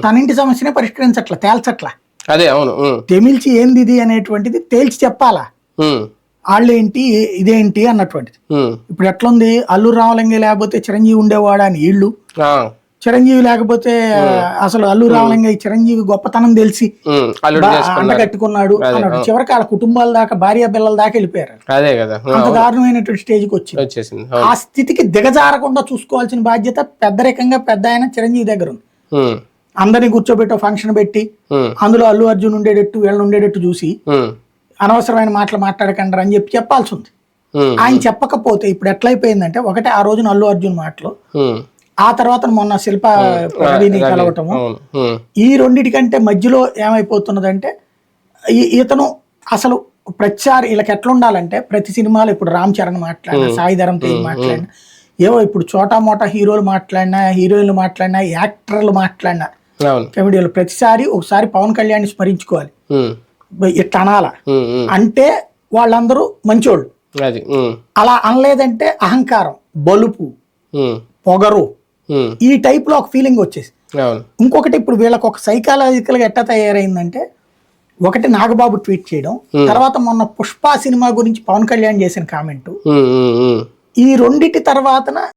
తన ఇంటి సమస్యనే పరిష్కరించట్లా, తేల్చట్లా. అదే అవును. తెమిల్చి ఏంది ఇది అనేటువంటిది తేల్చి చెప్పాలా, వాళ్ళేంటి ఇదేంటి అన్నటువంటిది. ఇప్పుడు ఎట్లుంది, అల్లు రామలింగ లేకపోతే చిరంజీవి ఉండేవాడా అని వీళ్ళు, చిరంజీవి లేకపోతే అసలు అల్లు రామలింగ చిరంజీవి గొప్పతనం తెలిసి అండగట్టుకున్నాడు అన్నాడు. చివరికి వాళ్ళ కుటుంబాల దాకా, భార్య పిల్లల దాకా వెళ్ళిపోయారు. అదే కదా, అంత దారుణమైనటువంటి స్టేజ్కి వచ్చేసింది. ఆ స్థితికి దిగజారకుండా చూసుకోవాల్సిన బాధ్యత పెద్దరికంగా పెద్ద ఆయన చిరంజీవి దగ్గర ఉంది. అందరినీ కూర్చోబెట్టి ఫంక్షన్ పెట్టి అందులో అల్లు అర్జున్ ఉండేటట్టు వీళ్ళని ఉండేటట్టు చూసి అనవసరమైన మాటలు మాట్లాడకండి అని చెప్పాల్సి ఉంది. ఆయన చెప్పకపోతే ఇప్పుడు ఎట్లయిపోయిందంటే, ఒకటి ఆ రోజున అల్లు అర్జున్ మాటలు, ఆ తర్వాత మొన్న శిల్ప రవిని కలవటము, ఈ రెండిటికంటే మధ్యలో ఏమైపోతున్నదంటే ఇతను అసలు ప్రతిసారి వీళ్ళకి ఎట్లా ఉండాలంటే, ప్రతి సినిమాలో ఇప్పుడు రామ్ చరణ్ మాట్లాడినా, సాయి ధరమ్ తేజ్ మాట్లాడినా, ఏవో ఇప్పుడు చోటా మోటా హీరోలు మాట్లాడినా, హీరోయిన్లు మాట్లాడినా, యాక్టర్లు మాట్లాడినా, కమెడీలు ప్రతిసారి ఒకసారి పవన్ కళ్యాణ్ స్మరించుకోవాలి, ఇట్లా అనాల అంటే వాళ్ళందరూ మంచోళ్ళు. అలా అనలేదంటే అహంకారం, బలుపు, పొగరు, ఈ టైప్ లో ఒక ఫీలింగ్ వచ్చేసి. ఇంకొకటి ఇప్పుడు వీళ్ళకి ఒక సైకాలజికల్ గా ఎట్లా తయారైందంటే, ఒకటి నాగబాబు ట్వీట్ చేయడం, తర్వాత మొన్న పుష్ప సినిమా గురించి పవన్ కళ్యాణ్ చేసిన కామెంట్, ఈ రెండిటి తర్వాతన